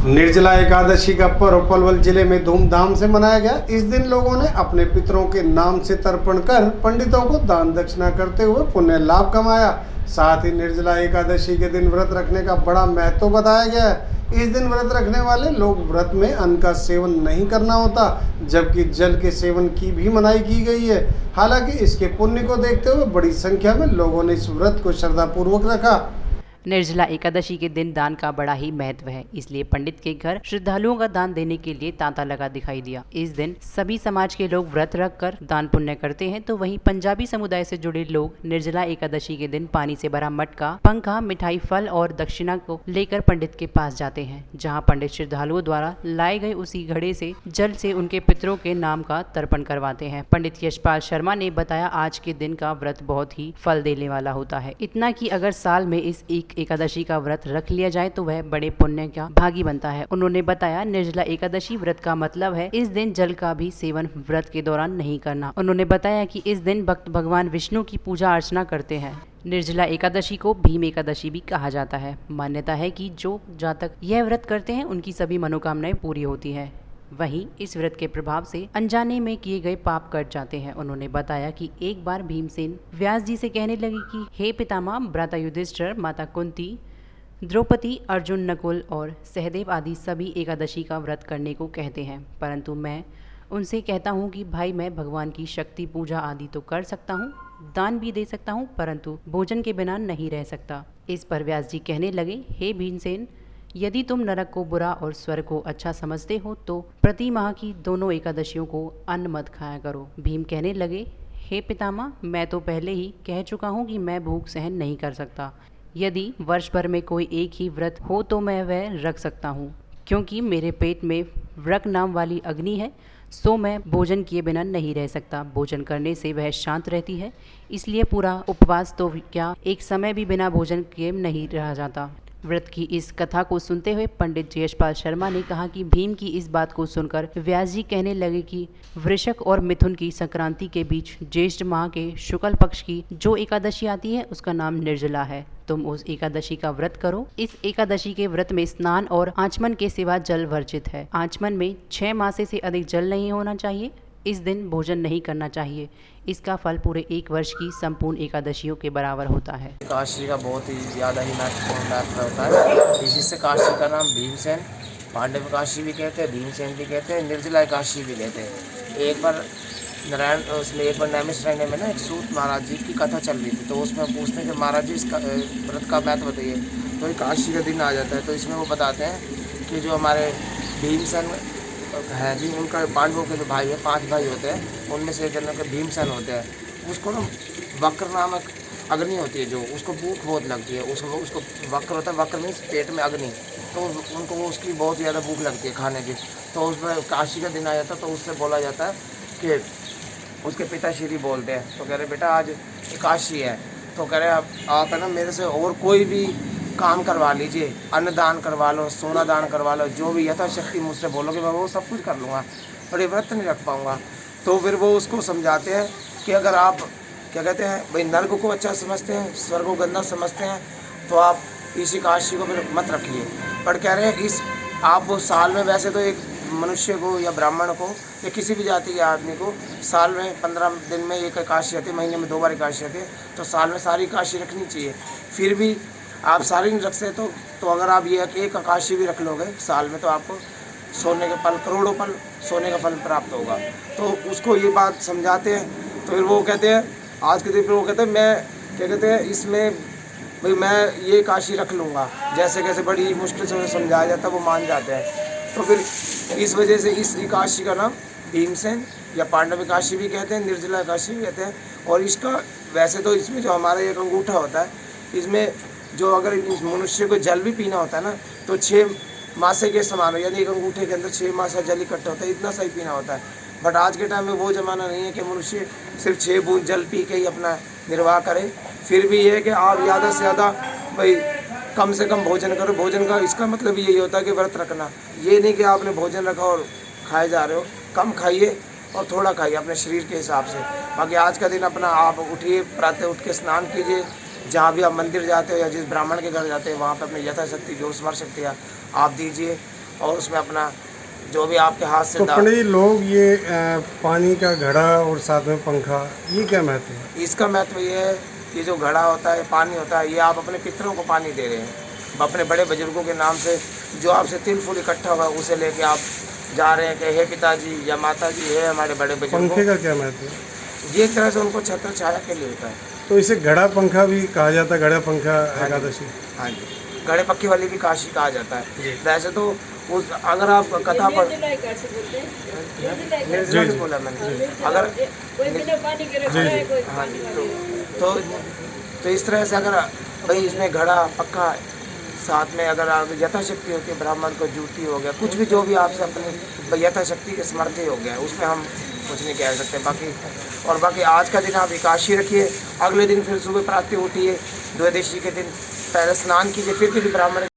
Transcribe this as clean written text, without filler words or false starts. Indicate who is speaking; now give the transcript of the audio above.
Speaker 1: निर्जला एकादशी का पर्व पलवल जिले में धूमधाम से मनाया गया। इस दिन लोगों ने अपने पितरों के नाम से तर्पण कर पंडितों को दान दक्षिणा करते हुए पुण्य लाभ कमाया। साथ ही निर्जला एकादशी के दिन व्रत रखने का बड़ा महत्व बताया गया है। इस दिन व्रत रखने वाले लोग व्रत में अन्न का सेवन नहीं करना होता, जबकि जल के सेवन की भी मनाही की गई है। हालांकि इसके पुण्य को देखते हुए बड़ी संख्या में लोगों ने इस व्रत को श्रद्धापूर्वक रखा।
Speaker 2: निर्जला एकादशी के दिन दान का बड़ा ही महत्व है, इसलिए पंडित के घर श्रद्धालुओं का दान देने के लिए तांता लगा दिखाई दिया। इस दिन सभी समाज के लोग व्रत रख कर दान पुण्य करते हैं, तो वहीं पंजाबी समुदाय से जुड़े लोग निर्जला एकादशी के दिन पानी से भरा मटका, पंखा, मिठाई, फल और दक्षिणा को लेकर पंडित के पास जाते हैं, जहाँ पंडित श्रद्धालुओं द्वारा लाए गए उसी घड़े से जल से उनके पितरों के नाम का तर्पण करवाते हैं। पंडित यशपाल शर्मा ने बताया, आज के दिन का व्रत बहुत ही फल देने वाला होता है। इतना कि अगर साल में इस एकादशी का व्रत रख लिया जाए तो वह बड़े पुण्य का भागी बनता है। उन्होंने बताया, निर्जला एकादशी व्रत का मतलब है इस दिन जल का भी सेवन व्रत के दौरान नहीं करना। उन्होंने बताया कि इस दिन भक्त भगवान विष्णु की पूजा अर्चना करते हैं। निर्जला एकादशी को भीम एकादशी भी कहा जाता है। मान्यता है कि जो जातक यह व्रत करते हैं उनकी सभी मनोकामनाएं पूरी होती है। वहीं इस व्रत के प्रभाव से अनजाने में किए गए पाप कट जाते हैं। उन्होंने बताया कि एक बार भीमसेन व्यास जी से कहने लगे कि हे पितामह, भ्राता युधिष्ठिर, माता कुंती, द्रौपदी, अर्जुन, नकुल और सहदेव आदि सभी एकादशी का व्रत करने को कहते हैं, परंतु मैं उनसे कहता हूँ कि भाई, मैं भगवान की शक्ति पूजा आदि तो कर सकता हूँ, दान भी दे सकता हूँ, परंतु भोजन के बिना नहीं रह सकता। इस पर व्यास जी कहने लगे, हे भीमसेन, यदि तुम नरक को बुरा और स्वर्ग को अच्छा समझते हो तो प्रति माह की दोनों एकादशियों को अन्न मत खाया करो। भीम कहने लगे, हे पितामह, मैं तो पहले ही कह चुका हूँ कि मैं भूख सहन नहीं कर सकता। यदि वर्ष भर में कोई एक ही व्रत हो तो मैं वह रख सकता हूँ, क्योंकि मेरे पेट में व्रक नाम वाली अग्नि है, सो मैं भोजन किए बिना नहीं रह सकता। भोजन करने से वह शांत रहती है, इसलिए पूरा उपवास तो क्या एक समय भी बिना भोजन किए नहीं रहा जाता। व्रत की इस कथा को सुनते हुए पंडित यशपाल शर्मा ने कहा कि भीम की इस बात को सुनकर व्यास जी कहने लगे कि वृश्चिक और मिथुन की संक्रांति के बीच ज्येष्ठ माह के शुक्ल पक्ष की जो एकादशी आती है उसका नाम निर्जला है। तुम उस एकादशी का व्रत करो। इस एकादशी के व्रत में स्नान और आचमन के सिवा जल वर्जित है। आचमन में 6 मासे से अधिक जल नहीं होना चाहिए। इस दिन भोजन नहीं करना चाहिए। इसका फल पूरे 1 वर्ष की संपूर्ण एकादशियों के बराबर होता है।
Speaker 3: काशी का बहुत ही ज़्यादा ही महत्वपूर्ण महत्व होता है। इसी से काशी का नाम भीमसेन, पांडव काशी भी कहते हैं, भीमसेन भी कहते हैं, निर्जला काशी भी कहते हैं। एक बार नारायण उसमें एक बार नैमिषारण्य में ना एक सूत महाराज जी की कथा चल रही थी, तो उसमें पूछते हैं कि महाराज जी इसका व्रत का महत्व बताइए। तो एक काशी का दिन आ जाता है, तो इसमें वो बताते हैं कि जो हमारे भीमसेन है जी, उनका पांडवों के जो भाई है, 5 भाई होते हैं, उनमें से एक जन के भीमसेन होते हैं। उसको ना वक्र नामक अग्नि होती है, जो उसको भूख बहुत लगती है। उसको वक्र होता है, वक्र मीन्स पेट में अग्नि, तो उनको उसकी बहुत ज़्यादा भूख लगती है खाने की। तो उसमें काशी का दिन आ जाता है, तो उससे बोला जाता है कि उसके पिताश्री बोलते हैं, तो कह रहे बेटा आज काशी है, तो कह रहे आप है ना मेरे से और कोई भी काम करवा लीजिए, अन्न दान करवा लो, सोना दान करवा लो, जो भी यथाशक्ति मुझसे बोलोगे मैं वो सब कुछ कर लूँगा, पर ये व्रत नहीं रख पाऊँगा। तो फिर वो उसको समझाते हैं कि अगर आप क्या कहते हैं भाई नर्क को अच्छा समझते हैं, स्वर्ग को गंदा समझते हैं, तो आप इसी काशी को फिर मत रखिए। पर कह रहे हैं इस आप वो साल में, वैसे तो एक मनुष्य को या ब्राह्मण को या किसी भी जाति के आदमी को साल में 15 दिन में एक एकादशी आती है, महीने में 2 बार एकादशी आती है, तो साल में सारी एकादशी रखनी चाहिए। फिर भी आप सारी नहीं रख सकते तो अगर आप ये एक एकादशी भी रख लोगे साल में, तो आपको सोने के फल, करोड़ों फल सोने का फल प्राप्त होगा। तो उसको ये बात समझाते हैं। तो फिर वो कहते हैं आज के दिन फिर वो कहते हैं मैं क्या कहते हैं इसमें भाई मैं ये एकादशी रख लूँगा, जैसे कैसे बड़ी मुश्किल से उन्हें समझाया जाता है वो मान जाते हैं। तो फिर इस वजह से इस एकादशी का नाम भीमसेन या पांडव एकादशी भी कहते हैं, निर्जला एकादशी भी कहते हैं। और इसका वैसे तो इसमें जो हमारा एक अंगूठा होता है, इसमें जो अगर इस मनुष्य को जल भी पीना होता है ना, तो 6 मासे के समान, यानी एक अंगूठे के अंदर 6 मासा जल इकट्ठा होता है, इतना सही पीना होता है। बट आज के टाइम में वो ज़माना नहीं है कि मनुष्य सिर्फ 6 बूंद जल पी के ही अपना निर्वाह करे। फिर भी ये है कि आप ज़्यादा से ज़्यादा भाई कम से कम भोजन करो। भोजन का इसका मतलब यही होता है कि व्रत रखना, ये नहीं कि आपने भोजन रखा और खाए जा रहे हो। कम खाइए और थोड़ा खाइए अपने शरीर के हिसाब से। बाकी आज का दिन अपना आप उठिए, प्रातः उठ के स्नान कीजिए, जहाँ भी आप मंदिर जाते हो या जिस ब्राह्मण के घर जाते हैं वहाँ पर अपनी यथाशक्ति जो स्मरण शक्ति है आप दीजिए। और उसमें अपना जो भी आपके हाथ से
Speaker 1: तो पंडित जी लोग ये पानी का घड़ा और साथ में पंखा, ये क्या महत्व है?
Speaker 3: इसका महत्व ये है कि जो घड़ा होता है, पानी होता है, ये आप अपने पितरों को पानी दे रहे हैं। अपने बड़े बुजुर्गों के नाम से जो आपसे तिल फूल इकट्ठा हुआ उसे लेके आप जा रहे हैं कि हे पिताजी या माताजी, हे हमारे बड़े बुजुर्गों।
Speaker 1: पंखे का क्या महत्व है?
Speaker 3: ये एक तरह से उनको छत्र छाया के लिए होता है।
Speaker 1: तो इसे घड़ा पंखा भी कहा जाता है, घड़ा पंखा एकादशी।
Speaker 3: हाँ जी, घड़े पक्की वाली भी काशी कहा जाता है। वैसे तो उस अगर आप कथा पर निर्जला से बोला मैंने, अगर हाँ तो इस तरह से अगर भाई इसमें घड़ा पक्का साथ में अगर आप यथाशक्ति होती है, ब्राह्मण को जूती हो गया, कुछ भी जो भी आपसे अपनी यथाशक्ति के समर्थी हो गया, उसमें हम कुछ नहीं कह सकते। बाकी आज का दिन आप एकादशी रखिए, अगले दिन फिर सुबह प्रातः उठिए, द्वादशी के दिन पहले स्नान कीजिए, फिर किसी ब्राह्मण